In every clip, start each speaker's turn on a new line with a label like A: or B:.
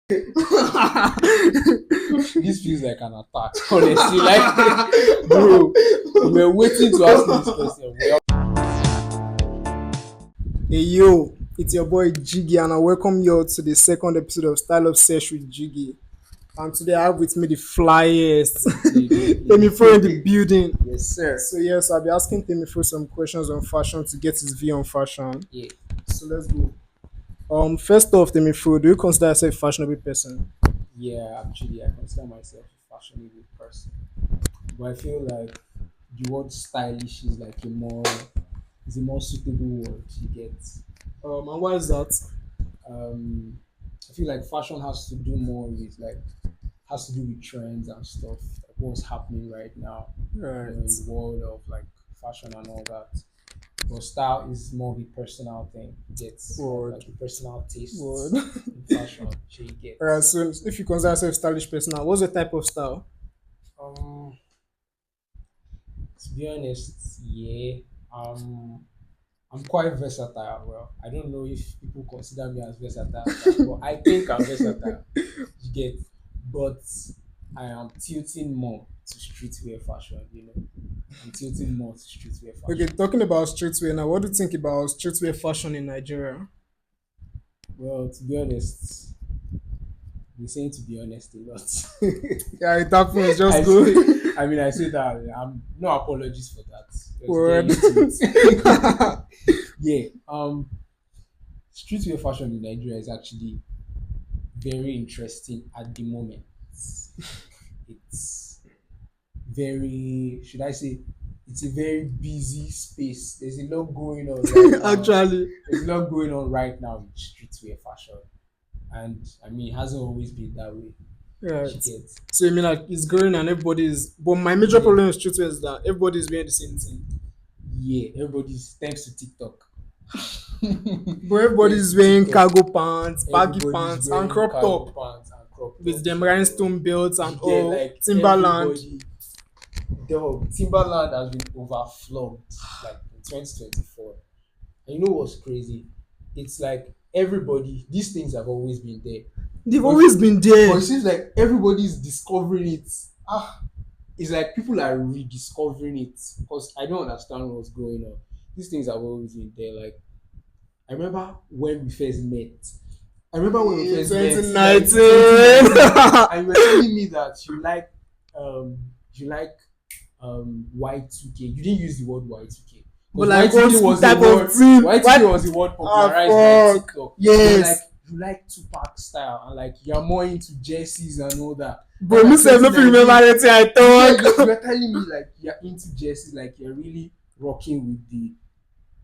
A: This feels like an attack, honestly. Like, bro, we were waiting to ask you this question.
B: Hey yo, it's your boy Jiggy, and I welcome you all to the second episode of Style of Sesh with Jiggy. And today I have with me the flyest Temi Fro in the building.
A: Yes, sir.
B: So yes, I'll be asking Temi Fro some questions on fashion to get his view on fashion.
A: Yeah.
B: So let's go. First off, Temi Fro, do you consider yourself a fashionable person?
A: Yeah, actually, I consider myself a fashionable person. But I feel like the word stylish is a more suitable word to get.
B: And why is that?
A: Um, I feel like fashion has to do more with has to do with trends and stuff, like what's happening right now,
B: Right.
A: in the world of like fashion and all that. But style is more of a personal thing. It's more
B: Word.
A: like a personal taste
B: Word.
A: in fashion. So you get.
B: Alright, so if you consider yourself a stylish person now, what's the type of style?
A: Um, to be honest, yeah. Um, I'm quite versatile. Well, I don't know if people consider me as versatile, but I think I'm versatile. You get, but I am tilting more to streetwear fashion. I'm tilting more to streetwear
B: Okay,
A: fashion.
B: talking about streetwear now, what do you think about streetwear fashion in Nigeria?
A: Well, to be honest, I'm saying to be honest a lot.
B: Yeah, it happens.
A: I
B: Just go.
A: say, I mean, I say that I'm no apologies for that. Just
B: Word.
A: get used to it. Yeah. Streetwear fashion in Nigeria is actually very interesting at the moment. It's very, should I say, it's a very busy space. There's a lot going on right now.
B: Actually,
A: There's a lot going on right now with streetwear fashion, and I mean, it hasn't always been that way.
B: right.
A: You get,
B: So you mean like it's growing and everybody's. But my major problem with streetwear is that everybody's wearing the same thing.
A: yeah, everybody's thanks to TikTok.
B: But everybody's
A: Thanks to
B: wearing
A: TikTok,
B: cargo pants, baggy
A: everybody's
B: pants, and
A: wearing
B: crop
A: cargo
B: top
A: pants and crop
B: with
A: tops.
B: them rhinestone belts
A: You
B: and
A: get
B: all.
A: like
B: Timberland.
A: everybody. Dog, Timberland has been overflogged like in 2024. And you know what's crazy? It's like everybody, these things have always been there.
B: They've
A: But,
B: always been
A: but
B: there.
A: it seems like everybody's discovering it. It's like people are rediscovering it because I don't understand what's going on. These things have always been there. Like I remember when we first met. I remember when we first met, like,
B: 2019.
A: and you were telling me that um you like Y2K. You didn't use the word Y2K.
B: But like
A: Y2K
B: what
A: was
B: type
A: a word.
B: of team?
A: Y2K was a word popularized by
B: Fuck.
A: TikTok.
B: Yes.
A: Like you like Tupac style and like you're more into jerseys and all that.
B: Bro,
A: And
B: me
A: like
B: say no fit remember
A: 2019,
B: anything I
A: yeah,
B: talk.
A: you were telling me like you're into jerseys, like you're really rocking with the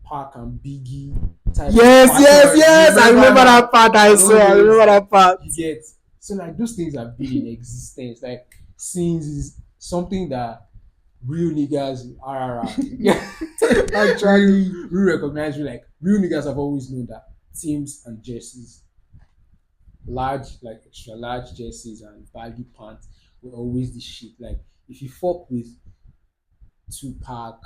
A: Pac and Biggie type.
B: Yes,
A: of
B: yes,
A: pattern.
B: yes. I remember that part. I
A: And all
B: swear, I
A: those,
B: remember that part.
A: you get, so like those things have been in existence. Like since is something that real niggas
B: Actually,
A: we recognize, like real niggas have always known that teams and jerseys, large, like extra large jerseys and baggy pants were always the shit. Like if you fuck with Tupac,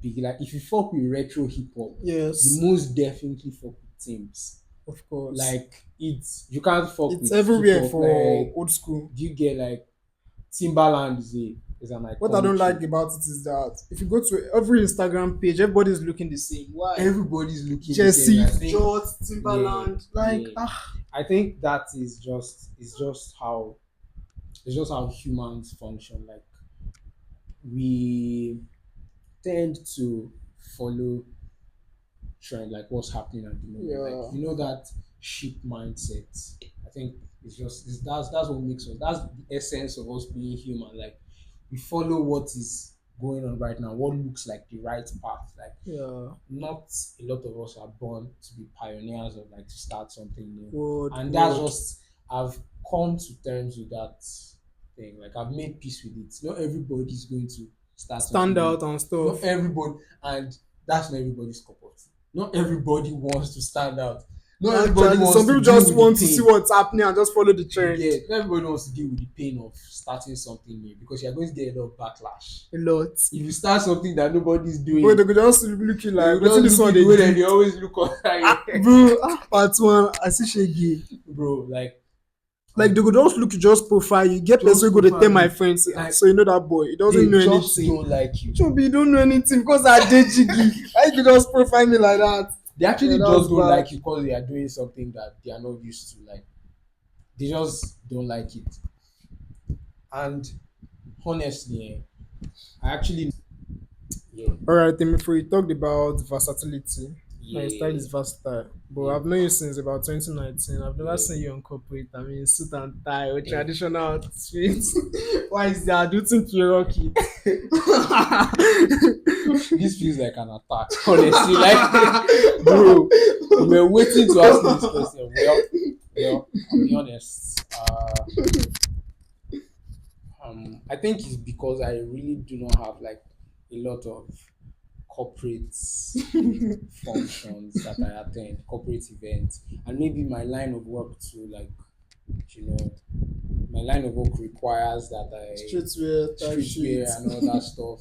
A: big, like if you fuck with retro hip hop,
B: yes,
A: you most definitely fuck with teams.
B: of course.
A: Like you can't fuck
B: It's
A: with
B: everywhere
A: hip-hop,
B: for
A: like
B: old school.
A: you get like Timberland is an
B: What I don't
A: iconic
B: like
A: shit.
B: about it is that if you go to every Instagram page, everybody's looking the same. Why?
A: Everybody's looking the
B: Jesse,
A: same. I think,
B: Jot, Timberland, like
A: yeah. I think that is just how humans function. Like we tend to follow trend, like what's happening at the moment.
B: yeah.
A: Like you know that sheep mindset. I think that's what makes us. That's the essence of us being human. Like we follow what is going on right now, what looks like the right path. Like
B: Yeah.
A: not a lot of us are born to be pioneers or like to start something new.
B: Word,
A: And that's
B: word.
A: just I've come to terms with that thing. Like I've made peace with it. Not everybody's going to start
B: Stand
A: something
B: out
A: new.
B: and
A: Not
B: stuff.
A: everybody, and that's not everybody's cup of tea. Not everybody wants to stand out. Not everybody
B: Actually,
A: wants
B: some
A: to
B: people
A: deal
B: just
A: with
B: want
A: the
B: to
A: pain.
B: see what's happening and just follow the trend.
A: Yeah, not everybody wants to deal with the pain of starting something new because you're going to get a lot of backlash.
B: A lot.
A: If you start something that nobody's doing,
B: But they could just look you
A: they
B: like,
A: will
B: what's this
A: just
B: one
A: look at
B: they
A: the way that
B: do?
A: they always look on
B: Bro, part one, I see Shaggy.
A: bro. Like
B: Like they could just look, just profile you. Get person
A: Just
B: go to tell
A: profile
B: my
A: you.
B: friends. "Ah,
A: Like
B: so you know that boy, he doesn't
A: they
B: know
A: just
B: anything.
A: don't like you.
B: Chobi, you don't know anything because I did jiggy. I could just profile me like that.
A: They
B: Yeah,
A: actually
B: that's
A: just don't
B: bad.
A: like you because they are doing something that they are not used to. Like they just don't like it. And honestly, I actually yeah,
B: All right, Temi Fro, you talked about versatility. My style
A: yeah,
B: is versatile, but
A: yeah,
B: I've known you since about 2019. I've never
A: yeah.
B: seen you on corporate. I mean, suit and tie or
A: Yeah.
B: traditional outfits. Why is that? Do you think you rock it?
A: This feels like an attack, honestly. Like, bro, you were waiting to ask me this question. Well, I'll be honest. I think it's because I really do not have like a lot of corporate functions that I attend, corporate events, and maybe my line of work too. Like, you know, my line of work requires that I
B: Streetwear, type shit.
A: streetwear and all that stuff.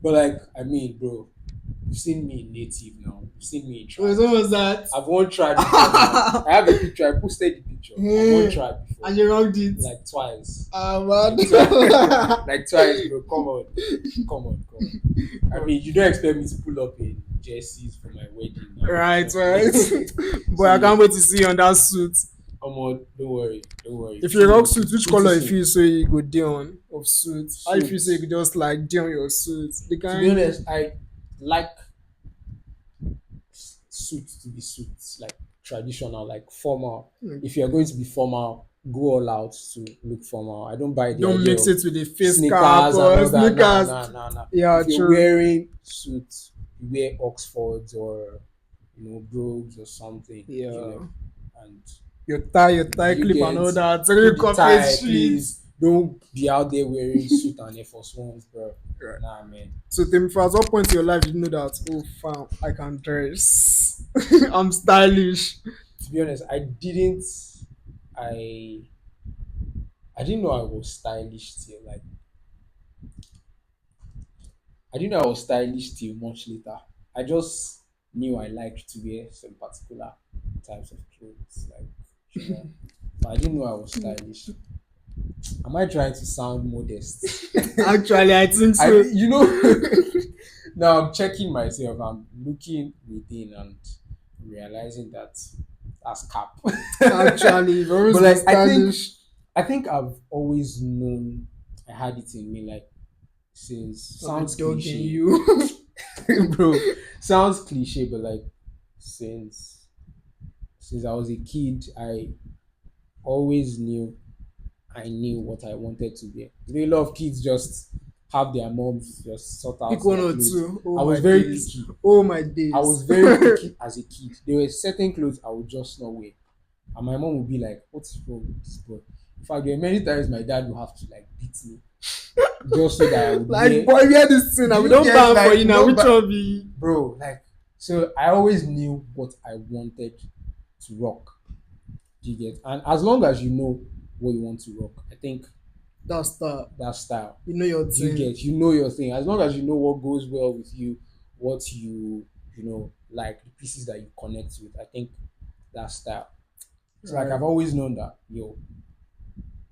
A: But like, I mean, bro, you've seen me in native now. You've seen me in
B: Wait,
A: tribe.
B: what was that?
A: I've won tribe before now. I have a picture. I posted the picture. I've won
B: Hmm.
A: tribe before.
B: And you rocked it.
A: Like twice.
B: Ah,
A: Like
B: man.
A: twice. Like twice, bro. Come on. Come on, come on. I mean, you don't expect me to pull up in jerseys for my wedding now.
B: Right, right. Boy,
A: So
B: I
A: yeah,
B: can't wait to see you on that suit.
A: come on, don't worry, don't worry.
B: If you
A: Pretty,
B: rock suit, which
A: pretty
B: color you
A: soon.
B: feel so you go down of suit? How you feel so you
A: Suits.
B: could just like down your suit? The
A: To be
B: kind.
A: honest, I like suits to be suits, like traditional, like formal. If you're going to be formal, go all out to look formal. I don't buy the
B: Don't
A: idea
B: mix
A: of
B: it with the face cap
A: sneakers and
B: or
A: all that. Nah,
B: sneakers.
A: nah, nah, nah.
B: Yeah,
A: If you're
B: true.
A: wearing suits, you wear Oxfords or brogues or something,
B: Yeah.
A: and
B: Your tie
A: you
B: clip and
A: get
B: all that.
A: put
B: Real
A: the
B: corporate
A: tie,
B: shit.
A: please. Don't be out there wearing suit and Air Force Ones, bro.
B: Right.
A: Nah, man.
B: So Tim, for at what point in your life did you know that oh fam, I can dress. I'm stylish.
A: To be honest, I I didn't know I was stylish till like I didn't know I was stylish till much later. I just knew I liked to wear some particular types of clothes, like but I didn't know I was stylish. Am I trying to sound modest?
B: Actually, I think
A: I
B: so.
A: now I'm checking myself. I'm looking within and realizing that that's cap.
B: Actually, you've always
A: But
B: been
A: like
B: stylish.
A: I think I've always known I had it in me. Like since
B: Of a
A: sounds
B: dog in
A: cliche,
B: you.
A: bro. Sounds cliche, but like since since I was a kid, I always knew what I wanted to wear. A lot of kids just have their moms just sort
B: Pick
A: out
B: one
A: their
B: or
A: clothes.
B: two. Oh
A: I
B: my
A: was very
B: days.
A: picky.
B: Oh my
A: I
B: days.
A: was very picky as a kid. There were certain clothes I would just not wear. And my mom would be like, "What's wrong with this boy?" In fact, there were many times my dad would have to like beat me just so that I would
B: Like
A: wear.
B: boy, we had this thing
A: Do
B: now. We
A: you
B: don't
A: get
B: ban for
A: like
B: you
A: you
B: now.
A: know,
B: Which
A: but
B: one be
A: bro, like so I always knew what I wanted to rock. Do you get? And as long as you know what you want to rock, I think
B: that star?
A: that style.
B: You know your
A: Do you
B: thing.
A: get? You know your thing. As long as you know what goes well with you, what like the pieces that you connect with. I think that style. It's like
B: Right.
A: I've always known that, yo,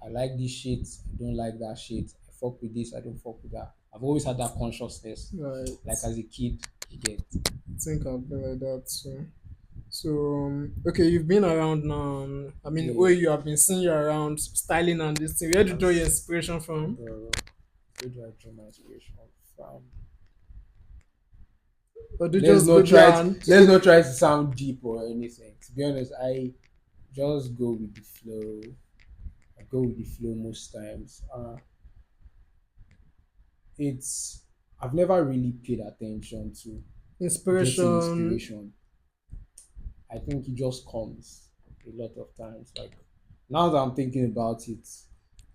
A: I like this shit, I don't like that shit. I fuck with this, I don't fuck with that. I've always had that consciousness.
B: Right.
A: Like as a kid, you get.
B: I think I've been like that too. So okay, you've been around now. I mean, where
A: Yeah.
B: you have been seeing you around styling and this thing. Where did you
A: I'm
B: draw your
A: s-
B: inspiration from?
A: Bro, where do I draw my inspiration from?
B: Or do you just go there and
A: Let's not try to sound deep or anything. To be honest, I just go with the flow. I go with the flow most times. It's I've never really paid attention to getting
B: inspiration?
A: inspiration. I think it just comes a lot of times. Like now that I'm thinking about it,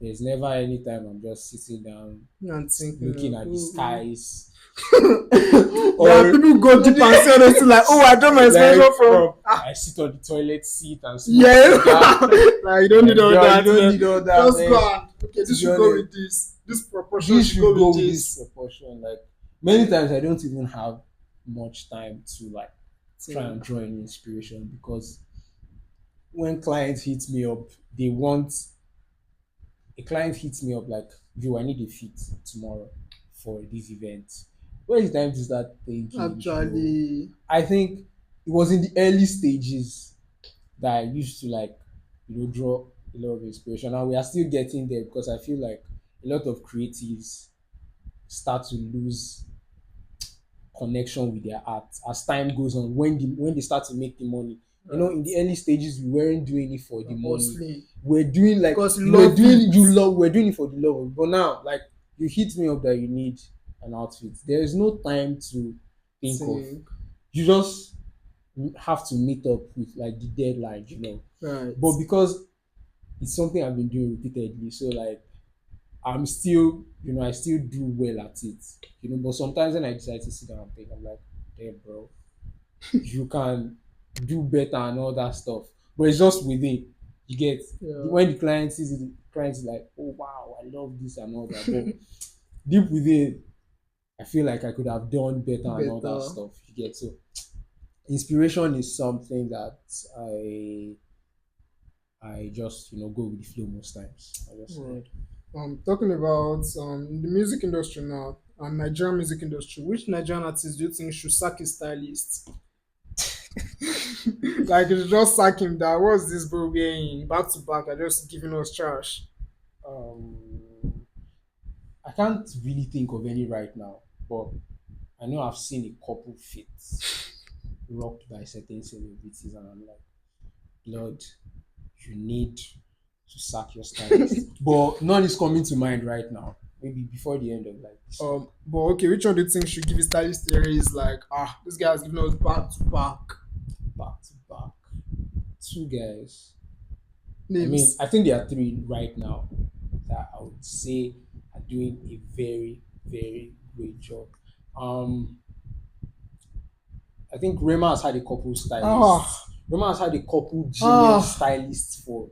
A: there's never any time I'm just sitting down
B: And thinking
A: looking
B: of
A: at the
B: oh,
A: skies
B: yeah,
A: or
B: people go deep and say honestly like, oh, I draw my
A: like
B: inspiration from
A: from I sit on the toilet seat and smoke
B: yeah.
A: cigar.
B: Like you don't need
A: Like,
B: all
A: bro, you
B: that.
A: don't
B: Man.
A: need all that,
B: Just
A: man.
B: go and okay,
A: To
B: this
A: be
B: should go
A: honest,
B: with this. This proportion
A: this
B: should go
A: should go
B: with
A: with this
B: this.
A: proportion. Like many times, I don't even have much time to try
B: Thing.
A: and draw any inspiration because when clients hit me up, they want a client hits me up like, "Yo, I need a fit tomorrow for this event." When it's time to start thinking, yo,
B: Actually,
A: I think it was in the early stages that I used to like, draw a lot of inspiration, and we are still getting there because I feel like a lot of creatives start to lose connection with their art as time goes on when they start to make the money. In
B: right.
A: the early stages, we weren't doing it for the money.
B: Hustling.
A: We're doing like
B: Because you
A: you were
B: love
A: doing
B: it.
A: you love we're doing it for the love of it. But now, like you hit me up that you need an outfit. There is no time to think of.
B: Think.
A: You just have to meet up with like the deadline,
B: Right.
A: But because it's something I've been doing repeatedly, so like I'm still, I still do well at it, But sometimes when I decide to sit down and think, I'm like, damn, bro, you can do better and all that stuff. But it's just within. You get
B: Yeah.
A: when the client sees it, the client is like, oh wow, I love this and all that. But deep within, I feel like I could have done better and all that
B: Better.
A: stuff. You get so inspiration is something that I just go with the flow most times. I just
B: Right. Talking about the music industry now, Nigerian music industry, which Nigerian artist do you think should sack his stylist? Like, you should just sack him that. What's this bro wearing back to back? Are just giving us trash.
A: um I can't really think of any right now, but I know I've seen a couple fits rocked by certain celebrities, and I'm like, Lord, you need to sack your stylist. But none is coming to mind right now. Maybe before the end of like this year.
B: But okay, which one do you think should give his stylist a raise? Like, this guy has given us back to back
A: Back to back. Two guys. I mean,
B: names.
A: I think there are three right now that I would say are doing a very, very great job. Um, I think Rema has had a couple
B: Ah,
A: stylists. Rema has had a couple genius
B: ah,
A: stylists for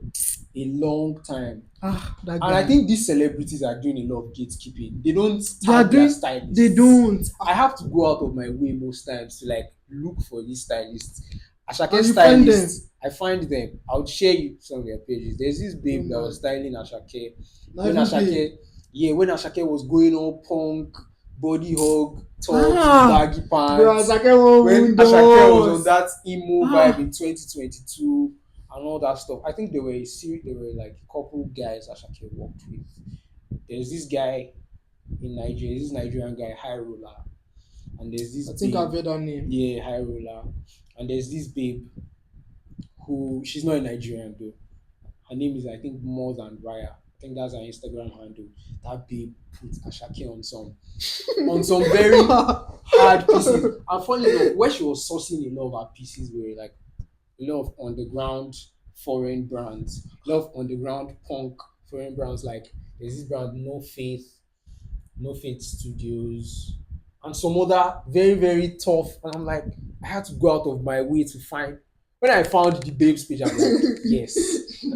A: a long time.
B: that
A: And I
B: guy.
A: think these celebrities are doing a lot of gatekeeping. They don't
B: They are
A: tag their
B: doing. They
A: stylists.
B: don't.
A: I have to go out of my way most times to like look for these stylists. Ashake
B: And you find them.
A: stylists, I find them. I would share you some of their pages. There's this
B: Oh
A: babe that was
B: man,
A: styling Ashake
B: not
A: when
B: even babe.
A: Ashake, yeah, when Ashake was going all punk, body hug, tops,
B: Ah,
A: baggy
B: bro,
A: pants.
B: Asake won't
A: When
B: wound
A: Ashake was on
B: us.
A: that emo vibe
B: Ah,
A: in 2022 and all that stuff. I think there were like a couple guys Ashake worked with. There's this guy in Nigeria, this Nigerian guy, High Roller, and there's this
B: I think I've
A: babe,
B: heard her name.
A: yeah, High Roller, and there's this babe who she's not a Nigerian though. Her name is I think more than Raya. I think that's her Instagram handle. That babe put Ashake on some very hard pieces. And funny enough, where she was sourcing a lot of her pieces were like a lot of underground foreign brands, a lot of underground punk foreign brands. Like there's this brand No Faith Studios, and some other very, very tough. And I'm like, I had to go out of my way to find. When I found the babes page, I'm like, yes,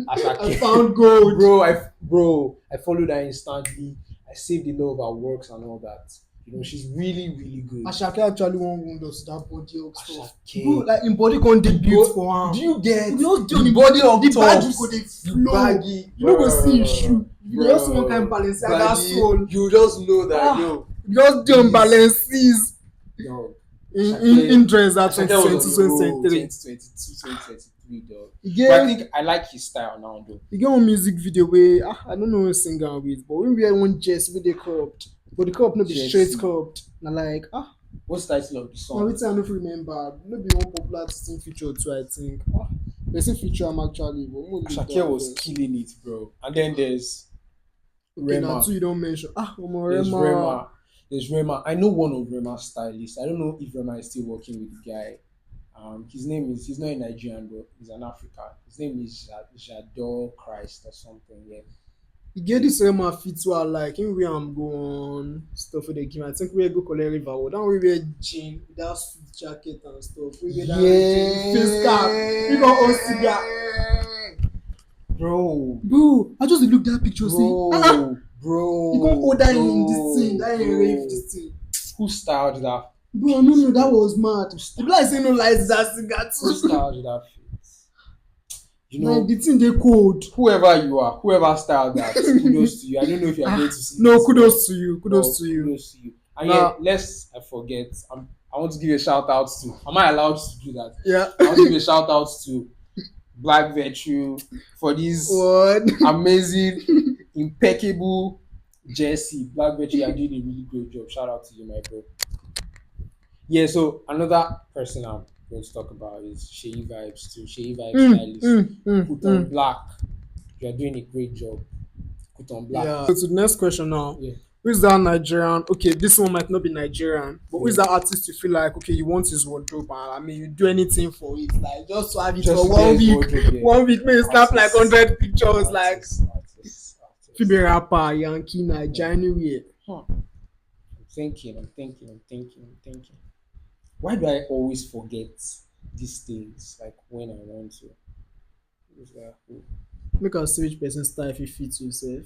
B: I
A: Ashake.
B: found gold.
A: I followed her instantly. I saved a lot of her works and all that. She's really, really good.
B: Ashake actually won't wound us that body hug stuff.
A: Ashake.
B: Bro, like in body con debut for
A: Do
B: him.
A: you get
B: We just do
A: the
B: the
A: body of
B: the baggy
A: tops?
B: go dey
A: The
B: flow.
A: baggy,
B: You no go see him shoe. You go just see one
A: bro,
B: kind Balenciaga
A: baggy.
B: sole.
A: You just know that yo,
B: You just do on
A: this
B: Balencies
A: dog.
B: in dress that
A: Ashake was
B: 2020,
A: on the road
B: 2023.
A: 2022, 2023, dog.
B: He
A: But I
B: get
A: think I like his style now, though.
B: he get one music video where I don't know who singer with, but we wear one dress with the cropped. But the crop no be straight
A: Jesse.
B: cropped. Na like
A: What's the title of the
B: now
A: song?
B: wetin I no fit remember. No be one popular artist in feature too, I think. Person feature am actually, but mo leave
A: Ashake
B: that
A: was
B: first.
A: killing it, bro. And then there's
B: Okay, now
A: Rema.
B: two you don't mention. Omo
A: There's
B: Rema.
A: Rema. There's Rema. I know one of Rema's stylists. I don't know if Rema is still working with the guy. He's not a Nigerian, but he's an African. His name is Jador Christ or something. Yeah.
B: E get this Rema fit wey I like. Him wey am go on stuff wey dey give me. I think we go collect river. That one we wear jean with that suit jacket and stuff. We wear that face cap. We go on cigar. Bro, I just dey look that picture say,
A: Bro,
B: you come order him this
A: bro,
B: thing, that him rave this thing.
A: Who styled that?
B: Bro, no, that was mad. The be like say no light that cigar
A: Who
B: too.
A: styled that fit? You
B: Man,
A: know,
B: the thing they cold.
A: whoever you are, whoever styled that, kudos to you. I don't know if you are going to see
B: No,
A: this,
B: kudos to you.
A: but
B: Kudos to you.
A: kudos to you. And yeah,
B: Now,
A: lest I forget, I want to give a shout out to. Am I allowed to do that?
B: yeah.
A: I want to give a shout out to Black Virtue for this
B: What?
A: amazing, impeccable jersey. Black Virtue, you are doing a really great job. Shout out to you, my bro. Yeah, so another person I'm going to talk about is Sheyi Vibes too. Sheyi Vibes stylist. Put on
B: Mm.
A: black. You are doing a great job. Put on black.
B: Yeah. So to the next question now.
A: Yeah.
B: Who is that Nigerian? Okay, this one might not be Nigerian, but who is
A: Yeah.
B: that artist you feel like okay, you want his wardrobe and I mean you do anything for it, like just to have it
A: Just
B: for
A: to get
B: one
A: his
B: week.
A: wardrobe, yeah.
B: 1 week, may snap like
A: Artist.
B: 100 pictures, like
A: Artist.
B: Phoebe rapper, Yankee, Nigeria, anywhere.
A: I'm thinking. Why do I always forget these things? Like when I want to. Who's that?
B: Make us see which person style if you fit yourself.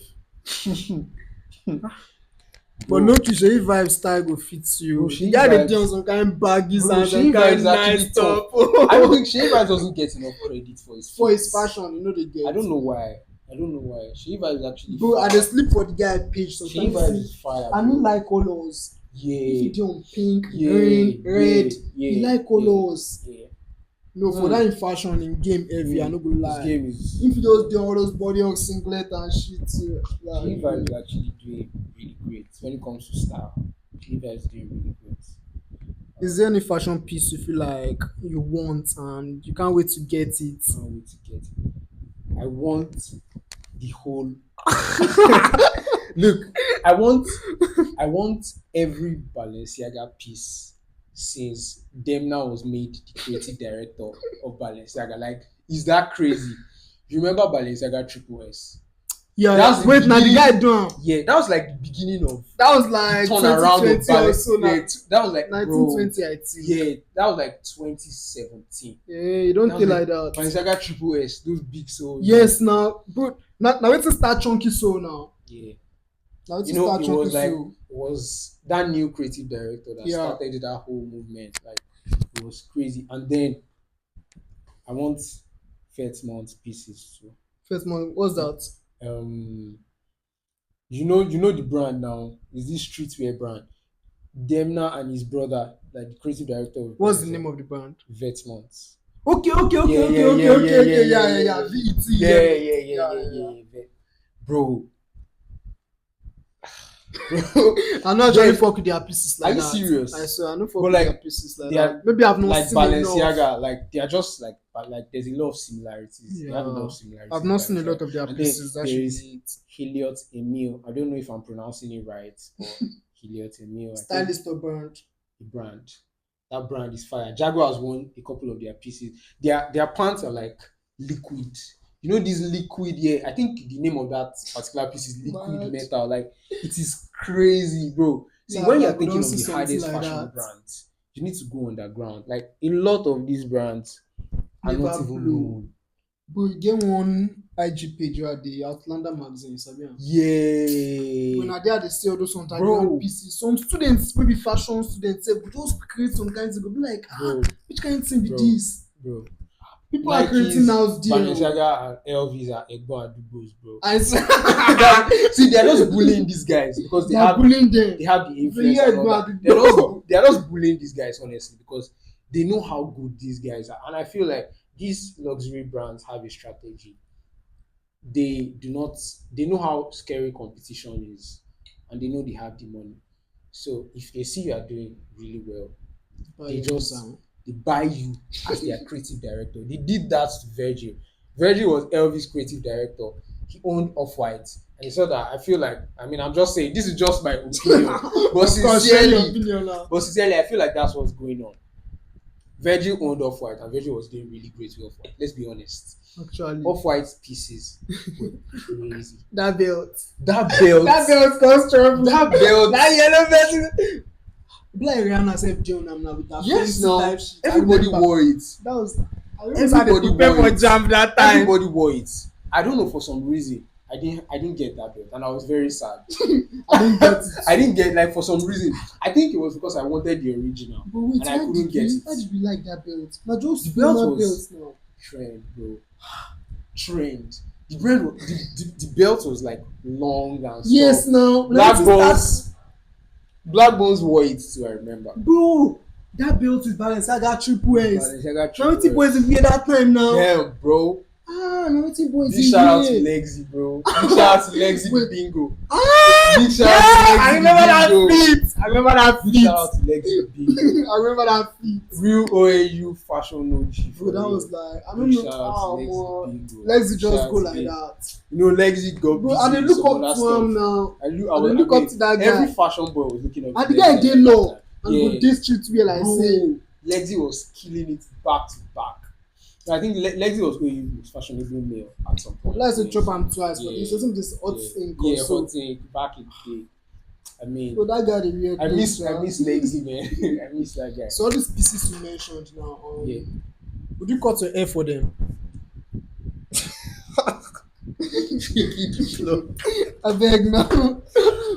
B: But
A: Bro,
B: no Sheyi vibe style go fit you.
A: Bro,
B: The
A: Sheyi
B: guy dey
A: vibes-
B: dey on some kind baggies
A: Bro,
B: and some
A: Sheyi
B: kind
A: vibes
B: nice
A: actually
B: stuff.
A: I don't think Sheyi Vibes doesn't get enough credit for his
B: For his
A: fits.
B: fashion, you know they get.
A: I don't know why. Sheyi Vibes is actually
B: Bro, I
A: fire.
B: dey sleep for the guy page
A: Sheyi
B: sometimes.
A: Vibes is fire.
B: I
A: bro.
B: don't like colors. If
A: Yeah.
B: you dey on pink,
A: Yeah,
B: green, red,
A: yeah,
B: you like colors.
A: Yeah.
B: No, for that in fashion, in game heavy, I no go
A: This
B: lie.
A: game is.
B: If you just do all those body on singlet and shit,
A: Sheyi Vibes is actually doing really great when it comes to style. Sheyi Vibes is doing really great.
B: is there any fashion piece you feel like you want and you can't wait to get it?
A: Can't wait to get it. I want the whole. Look, I want every Balenciaga piece since Demna was made the creative director of Balenciaga. Like, is that crazy? You remember Balenciaga Triple S?
B: Yeah,
A: That's the
B: wait, now the
A: beginning-
B: guy done.
A: Yeah, that was like the beginning of
B: That was like
A: turn around of
B: 2020 or so now.
A: Yeah, that was like
B: 1920, I think.
A: Yeah, that was like 2017.
B: Yeah, you don't
A: That
B: feel
A: was
B: like that.
A: Balenciaga Triple S, those big souls.
B: Yes, now, bro. Now wait to start chunky soul now.
A: Yeah.
B: Now wait to
A: You know,
B: start
A: it
B: chunky
A: was like
B: soul.
A: was that new creative director that
B: Yeah.
A: started that whole movement. Like, it was crazy. And then I want Fetmont pieces too.
B: First man, what's that?
A: You know the brand now is this streetwear brand. Demna and his brother, like the creative director. Of
B: What's the name of the brand?
A: Vetmont?
B: Okay.
A: Yeah.
B: VET.
A: Yeah. Bro.
B: I'm not trying to fuck with their pieces like
A: Are you
B: that.
A: serious?
B: I swear, I don't fuck
A: But
B: with
A: like,
B: their pieces like
A: they are
B: that. Maybe I've not
A: like
B: seen enough.
A: Balenciaga, like they are just like, but like there's a lot of similarities. They have a lot
B: Yeah.
A: of similarities.
B: I've not seen a lot of their
A: And then
B: pieces. That
A: there
B: should
A: is
B: be it.
A: Hilliot Emil. I don't know if I'm pronouncing it right, but Hilliot Emil. I think
B: Stylist or brand.
A: the brand. That brand is fire. Jaguar has won a couple of their pieces. Their pants are like liquid. You know this liquid, yeah. I think the name of that particular piece is liquid
B: Mad.
A: metal. Like, it is crazy, bro. See,
B: Yeah,
A: when you're
B: like, we
A: thinking
B: don't
A: of
B: see
A: the hardest
B: something like
A: fashion
B: that.
A: brands, you need to go underground. Like, a lot of these brands are not
B: Never
A: even
B: blow.
A: known.
B: But you get one IG page where the Outlander magazine, Sabian. When
A: Yeah.
B: I there, they see all those
A: Bro.
B: underground pieces. Some students, maybe fashion students, say, we just create some kinds of, be like,
A: Bro,
B: which kind of thing be
A: Bro.
B: this?
A: bro.
B: People are creating now, deal.
A: Balenciaga and LVs are Egbo Adubos, bro.
B: I say,
A: See, they're just bullying these guys because they
B: they're
A: have
B: bullying them.
A: they have the influence.
B: Yeah,
A: And all
B: but-
A: that. They're just bullying these guys, honestly, because they know how good these guys are. And I feel like these luxury brands have a strategy. They know how scary competition is, and they know they have the money. So if they see you are doing really well, they buy you as their creative director. They did that to Virgil. Virgil was Elvis' creative director. He owned Off-White. And he said that, I feel like, I mean, I'm just saying, this is just my opinion. But sincerely, I feel like that's what's going on. Virgil owned Off-White, and Virgil was doing really great with Off-White. Let's be honest.
B: Actually,
A: Off-White's pieces were crazy.
B: that belt.
A: That belt
B: cost trouble.
A: that belt.
B: That yellow belt. Like Rihanna said, Joe now with that
A: Yes,
B: fancy
A: no.
B: type shit. I
A: Everybody
B: remember.
A: wore it.
B: That was. I remember
A: Everybody
B: they prepare
A: wore
B: for
A: it.
B: jam that time.
A: Everybody wore it. I don't know, for some reason. I didn't get that belt, and I was very sad.
B: I didn't get it.
A: I didn't get, like, for some reason. I think it was because I wanted the original.
B: But wait,
A: And I couldn't get it.
B: Why did we like that belt? Now just
A: The belt
B: normal
A: was-
B: belts now.
A: Trend, bro. trained. The belt was like long and
B: Yes,
A: stuff.
B: now
A: Black
B: let's start.
A: Bones, Black Bones wore it too. I remember.
B: Bro, that belt with Balenciaga triple S.
A: Balenciaga
B: Now
A: triple
B: wetin boys
A: S.
B: dey wear that time now?
A: Damn, bro.
B: Ah, now wetin boys
A: Big
B: dey
A: shout out to
B: wear?
A: Lexi, bro. Big shout out to Lexi the
B: Wait.
A: Bingo.
B: Ah,
A: Big shout
B: yeah,
A: out to
B: I
A: Lexi
B: remember
A: the
B: that
A: Bingo.
B: feat. I remember that
A: Big
B: feat.
A: shout out to Lexi the Bingo.
B: I remember that feat.
A: Real OAU fashion OG.
B: Bro, that
A: real.
B: was like, I don't
A: Big
B: know
A: shout out to
B: how
A: Lexi
B: more.
A: Bingo.
B: Let's
A: Big
B: just
A: shout
B: go
A: out to
B: like
A: Lexi.
B: that.
A: You know, Lexi got
B: Bro,
A: busy
B: and they
A: with
B: look
A: some
B: up
A: other
B: to
A: stuff.
B: him now.
A: I
B: And they look up to that
A: every
B: guy.
A: fashion boy was looking up to
B: And the guy
A: Lexi
B: dey
A: at that
B: low.
A: time.
B: And
A: Yeah.
B: go this street where like say.
A: Bro, Lexi was killing it back to back. So I think Lexi was OAU's most fashionable male at some point.
B: Let's say
A: Yeah.
B: chop am twice, but
A: Yeah.
B: it's just this hot
A: Yeah,
B: thing.
A: yeah,
B: So,
A: hot thing back in the day. I mean,
B: so that guy dey wear
A: I miss
B: clothes,
A: Lexi, man. I miss that guy.
B: So all these pieces you mentioned now,
A: Yeah.
B: would you cut your hair for them? I beg now.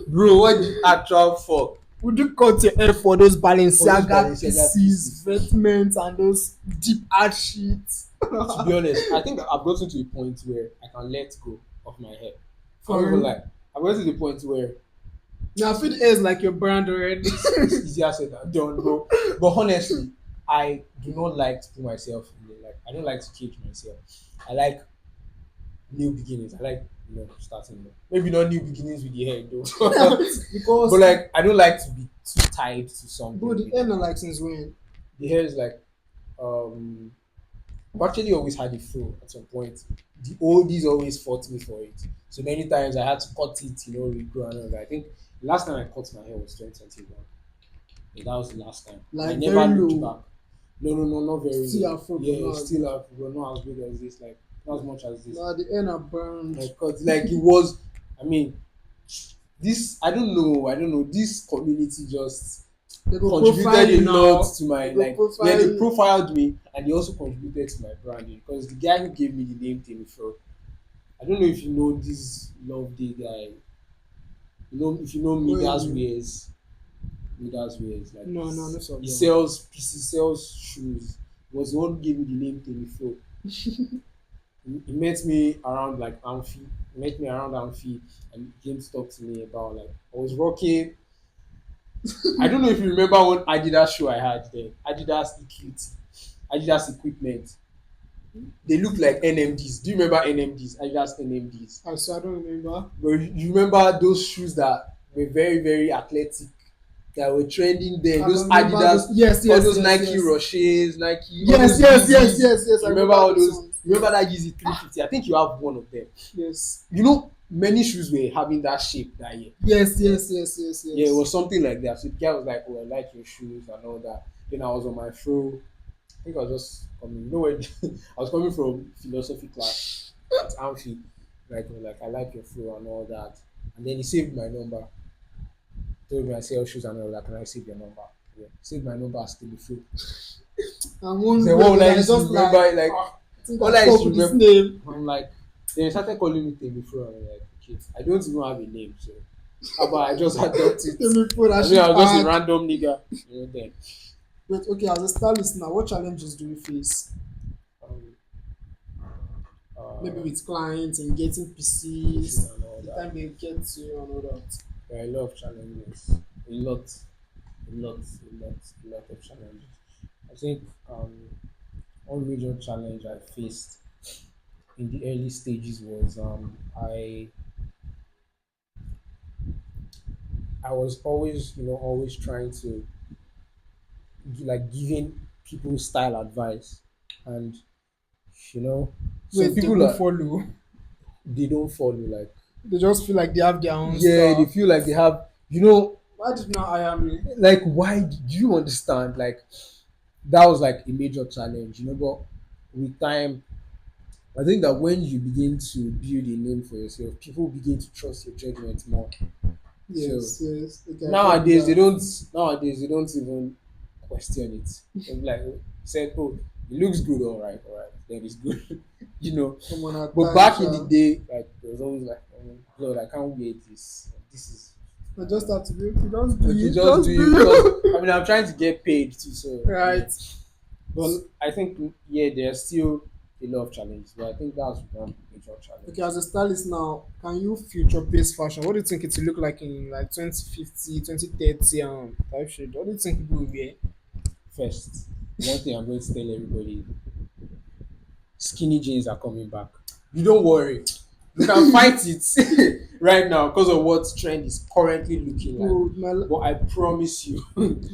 A: Bro, what the actual fuck?
B: Would you cut your hair for those Balenciaga
A: Balenciaga
B: pieces,
A: pieces.
B: vestments, and those deep art sheets?
A: To be honest, I think I've gotten to a point where I can let go of my hair.
B: For
A: I'm
B: real?
A: even like, I've gotten to the point where
B: Now, I feel the hair is like your brand already.
A: it's easier said than done, bro. But honestly, I do not like to put myself in the, like, I don't like to cage myself. I like new beginnings. I like, starting low. Maybe not new beginnings with the hair though.
B: Because,
A: But like, I don't like to be too tied to something.
B: bro, the hair not like since when?
A: The hair is like, I've actually always had a fro at some point. The oldies always fought me for it. So many times I had to cut it, regrow and all that. I think the last time I cut my hair was 2021. Yeah, that was the last time.
B: Like
A: I never
B: very
A: looked
B: low.
A: back. No, not very
B: Still
A: low.
B: afro, but
A: Yeah,
B: not as
A: still afro, but not as big as this. Like not as much as this.
B: Nah, the hair not burned.
A: Like it was. I mean, this. I don't know. This community just
B: They go
A: contributed
B: profile
A: a
B: you
A: lot
B: now.
A: to my
B: They go
A: like.
B: profile
A: Yeah, they
B: you.
A: profiled me, and they also contributed to my branding because the guy who gave me the name Temi Fro. I don't know if you know this Love Day guy. If you know Midas
B: Well,
A: wears. Midas wears like
B: No, no, that's all.
A: he sells pieces, sells shoes. He was the one who gave me the name Temi Fro. He met me around like Amphi. He met me around Amphi and he came to talk to me about like I was rocking. I don't know if you remember one Adidas shoe I had then. Adidas Equity. Adidas equipment. They look like NMDs. Do you remember NMDs? Adidas NMDs.
B: So I don't remember.
A: But you remember those shoes that were very, very athletic, that were trending then?
B: I
A: Those
B: don't remember
A: Adidas,
B: those- yes,
A: all
B: yes,
A: those
B: yes,
A: Nike
B: yes.
A: Roches, Nike. all
B: Yes,
A: those
B: yes,
A: Yeezys.
B: yes, yes, yes.
A: You remember all
B: those
A: those?
B: ones.
A: You remember that Yeezy 350? I think you have one of them.
B: Yes.
A: Many shoes were having that shape that year.
B: Yes, yes, yes, yes, yes.
A: Yeah, it was something like that. So the guy was like, "Oh, I like your shoes and all that." Then I was on my fro. I think I was just coming. Where I was coming from philosophy class at Amphi. Like I like your fro and all that. And then he saved my number. Told me I sell shoes and all that. Can I save your number? Yeah. Saved my number as Temi Fro.
B: And one
A: Say,
B: day,
A: what would I
B: just
A: used to remember? Like,
B: I think
A: all
B: I
A: I used
B: fuck
A: to
B: with this
A: remember.
B: name.
A: I'm like, they started calling me Temi Fro. And I'm like, okay, I don't even have a name, so how about I just adopt it?
B: Tell me for that
A: I
B: shit
A: mean, I was just a
B: bad.
A: random nigga. Then.
B: But okay, as a stylist now, what challenges do you face?
A: Um,
B: Maybe with clients and getting
A: issues
B: PCs,
A: and all
B: the
A: that.
B: time they get to you and all that.
A: There are a lot of challenges. A lot of challenges. I think one major challenge I faced in the early stages was I was always always trying to like giving people style advice, and some
B: Wait, they
A: people
B: won't
A: are
B: follow.
A: they don't follow, like,
B: They just feel like they have their own
A: yeah, they
B: stuff.
A: feel like they have
B: Why did not hire me?
A: like, why do you understand, like, that was like a major challenge, but with time I think that when you begin to build a name for yourself, people begin to trust your judgment more.
B: Yes, yes. Okay, I
A: Nowadays they
B: get that.
A: don't. Nowadays they don't even question it. They're like, said, "Oh, it looks good, all right, then it's good," you know.
B: Come on, at
A: But
B: times,
A: back in the day, like, there was always like, "Oh, Lord, I can't wear this. This is
B: I just have to be okay. Just do
A: okay.
B: it.
A: Just do it because I mean I'm trying to get paid too." So
B: Right.
A: but I think, yeah, there's still a lot of challenges, but I think that's one major
B: Okay,
A: challenge.
B: as a stylist now, can you future pace fashion? What do you think it will look like in like 2050, 2030 type shit? What do you think people will wear?
A: First, one thing I'm going to tell everybody: skinny jeans are coming back. You don't worry, you can fight it right now because of what trend is currently looking like.
B: Bro,
A: But I promise you,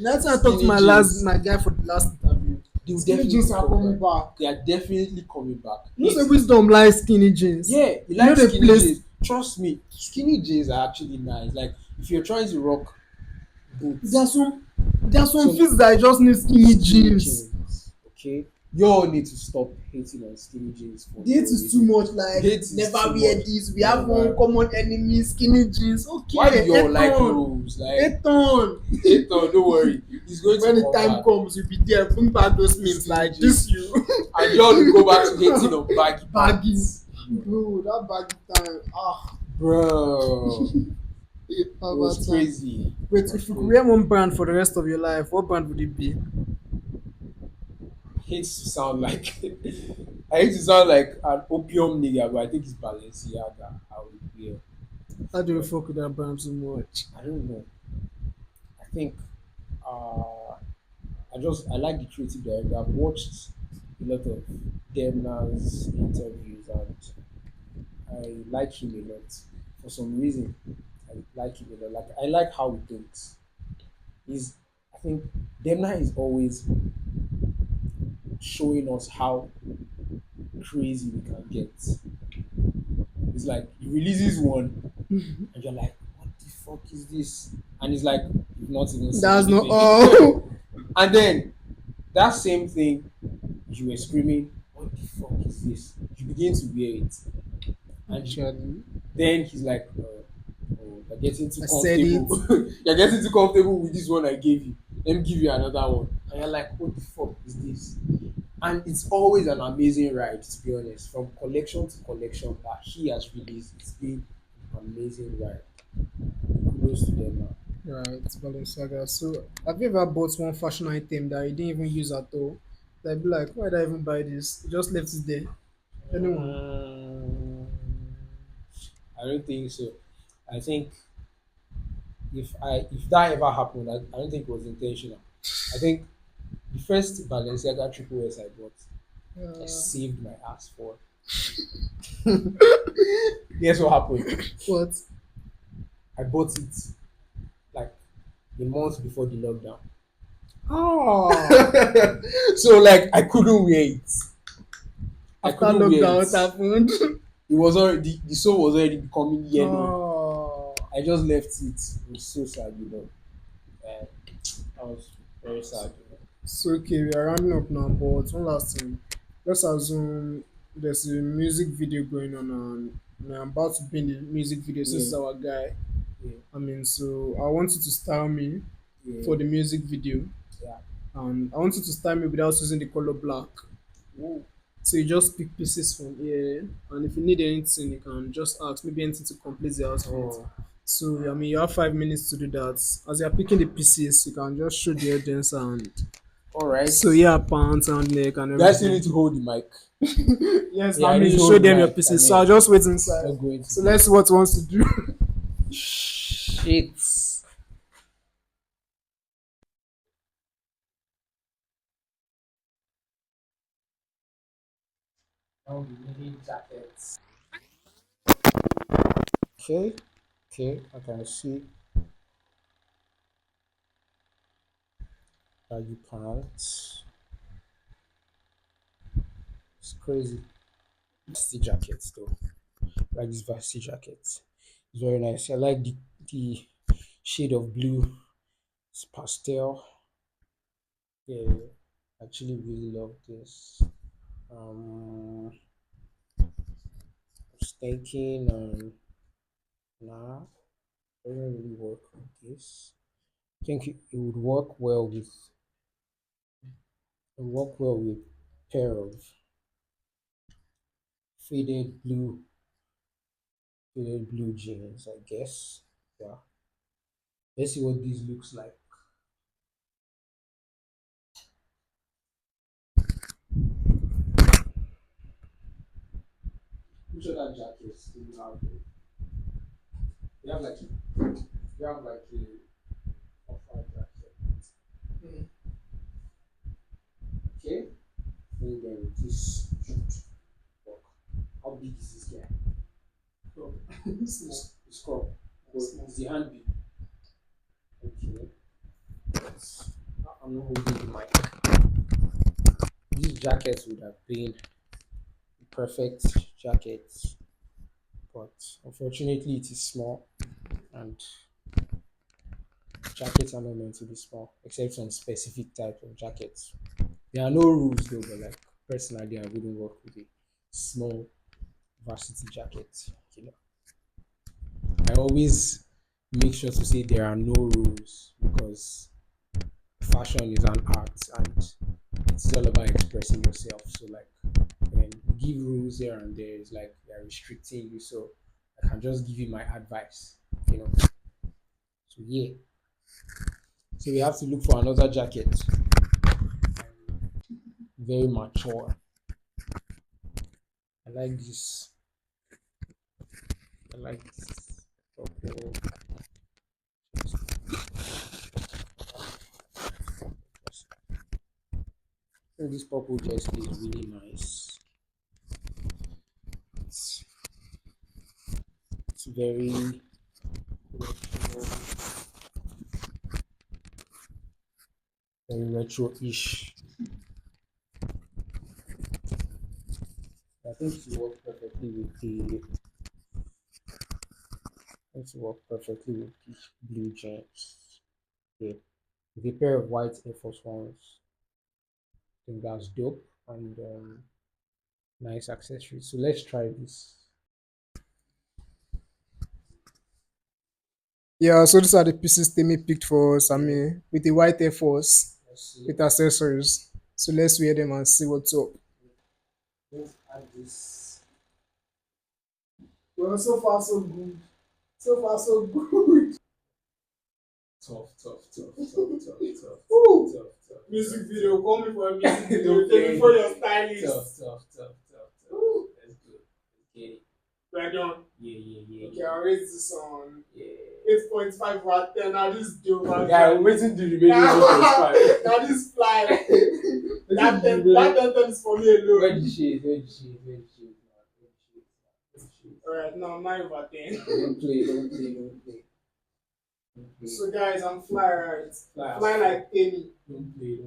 B: that's why I talked to
A: skinny jeans,
B: my guy for the last interview.
A: they will
B: Skinny jeans
A: definitely
B: are
A: come
B: coming
A: back.
B: back.
A: They are definitely coming back.
B: You know,
A: Hate
B: say
A: it.
B: wisdom likes skinny jeans.
A: Yeah, you
B: You know
A: like
B: the
A: skinny
B: place.
A: jeans. Trust me, skinny jeans are actually nice. Like if you're trying to rock
B: There are
A: boots,
B: some
A: some
B: fits that I just need skinny
A: skinny
B: jeans.
A: jeans. Okay, you all need to stop hating on skinny jeans for
B: The hate
A: no
B: is too
A: reason.
B: much.
A: The
B: Like
A: hate is
B: never
A: too
B: wear
A: much.
B: this. We have one
A: Never.
B: common enemy, skinny jeans.
A: Why do
B: Okay,
A: you all like
B: Eton,
A: rules? Like,
B: Eton.
A: don't worry, it's going to
B: When the
A: come
B: time
A: back.
B: comes, you'll be there. Bring back those memes
A: Skinny
B: like this. You
A: jeans, and you all will go back to hating on baggy
B: baggy,
A: pants.
B: bro. That baggy time.
A: Bro, it was
B: Avatar.
A: crazy.
B: Wait,
A: It was
B: if you could
A: crazy.
B: wear one brand for the rest of your life, what brand would it be?
A: Hates to sound like I hate to sound like an opium nigga, but I think it's Balenciaga. I would wear.
B: How do you fuck with that brand so much?
A: I don't know. I think uh, I like the creative director. I've watched a lot of Demna's interviews and I like him a lot. For some reason, I like him a lot. Like I like how he thinks. He's I think Demna is always showing us how crazy we can get. It's like he releases one and you're like, what the fuck is this? And it's like you've not even seen
B: That's not
A: anything.
B: all.
A: And then that same thing, you were screaming, what the fuck is this? You begin to wear it. And
B: Actually,
A: then he's like, you're getting too
B: I said it.
A: comfortable. You're getting too comfortable with this one I gave you. Let me give you another one. And you're like, what the fuck is this? And it's always an amazing ride, to be honest. From collection to collection that he has released, it's been an amazing ride. Kudos to them now.
B: Right, Balenciaga. So, have you ever bought one fashion item that you didn't even use at all? Like, be like, why did I even buy this? You just left it there. Anyone?
A: Um, I don't think so. I think if that ever happened, I don't think it was intentional. I think the first Balenciaga triple S I bought, I
B: Uh,
A: saved my ass for. Guess what happened?
B: what?
A: I bought it like a month before the lockdown.
B: Oh,
A: So like I couldn't wear it. I
B: after
A: couldn't wear
B: lockdown,
A: it.
B: what happened?
A: It was already the sole was already becoming yellow.
B: Oh,
A: I just left it. It was so sad. And I was very sad.
B: so okay, we are rounding up now, but one last thing. Let's assume there's a music video going on, and I'm about to be in the music video since
A: Yeah,
B: it's our guy.
A: yeah,
B: I mean, so I want you to style me
A: yeah,
B: for the music video,
A: yeah.
B: and I want you to style me without using the color black.
A: Ooh,
B: So you just pick pieces from here, and if you need anything, you can just ask, maybe anything to complete the outfit.
A: oh,
B: So I mean, you have 5 minutes to do that. As you're picking the pieces, you can just show the audience, and
A: all right.
B: so yeah, pants and neck and
A: You guys still
B: everything.
A: need to hold the mic.
B: Yes,
A: Yeah,
B: I
A: I
B: mean,
A: need
B: you
A: to
B: show
A: hold the
B: them your
A: mic and
B: pieces. So I'll
A: then
B: just wait
A: it's
B: inside.
A: not going to
B: So
A: be.
B: let's see what he wants to do.
A: Shit. Now we need jackets. Okay, okay, I can see baggy pants. It's crazy. Varsity jackets though. Like this varsity jacket. It's very nice. I like the shade of blue. It's pastel. Yeah, I actually really love this. Um, I was thinking, nah, doesn't really work with this. I think it would work well with pair of faded blue faded blue jeans, I guess. Yeah. Let's see what this looks like. which other jackets do you have? You have like you have like a off-white jacket.
B: Mm.
A: Okay. And then this should work. How big is this guy?
B: So, small.
A: It's crop. But
B: Small.
A: is the hand big? Okay. I'm not holding the mic. These jackets would have been perfect jackets, but unfortunately it is small and jackets are not meant to be small except some specific type of jackets. There are no rules though, but like personally I wouldn't work with a small varsity jacket. You know, I always make sure to say there are no rules because fashion is an art and it's all about expressing yourself. So like when you give rules here and there, it's like they're restricting you. So I can just give you my advice, you know. So yeah. So we have to look for another jacket. Very mature. I like this. I like this purple. So this purple jersey is really nice. It's, it's very retro, very retro-ish. I think it works perfectly with the it works perfectly with the blue jeans. Yeah. With a pair of white Air Force Ones. I think that's dope and nice accessories. So let's try this.
B: Yeah, so these are the pieces Temi picked for Sammy with the white Air Force
A: Let's see.
B: with accessories. So let's wear them and see what's up.
A: Let's add this.
B: Well, so far so good. So far so good.
A: Tough,
B: Music video, call me for a music video.
A: Don't
B: Tell
A: play.
B: me for your stylist.
A: Tough.
B: Ooh.
A: Let's go. Let's get it.
B: We're done.
A: Yeah.
B: Okay, I'll rate this on
A: Yeah.
B: 8.5 out of 10. Now this dope.
A: Guy, I'm waiting to remaining
B: Now
A: 0.5.
B: now this fly.
A: That
B: that 10 is for me alone.
A: Where the shade, man? Where the shade?
B: Alright, now 9 over 10.
A: Don't play.
B: So guys, I'm fly right.
A: Fly
B: Fly like Temi.
A: Don't play.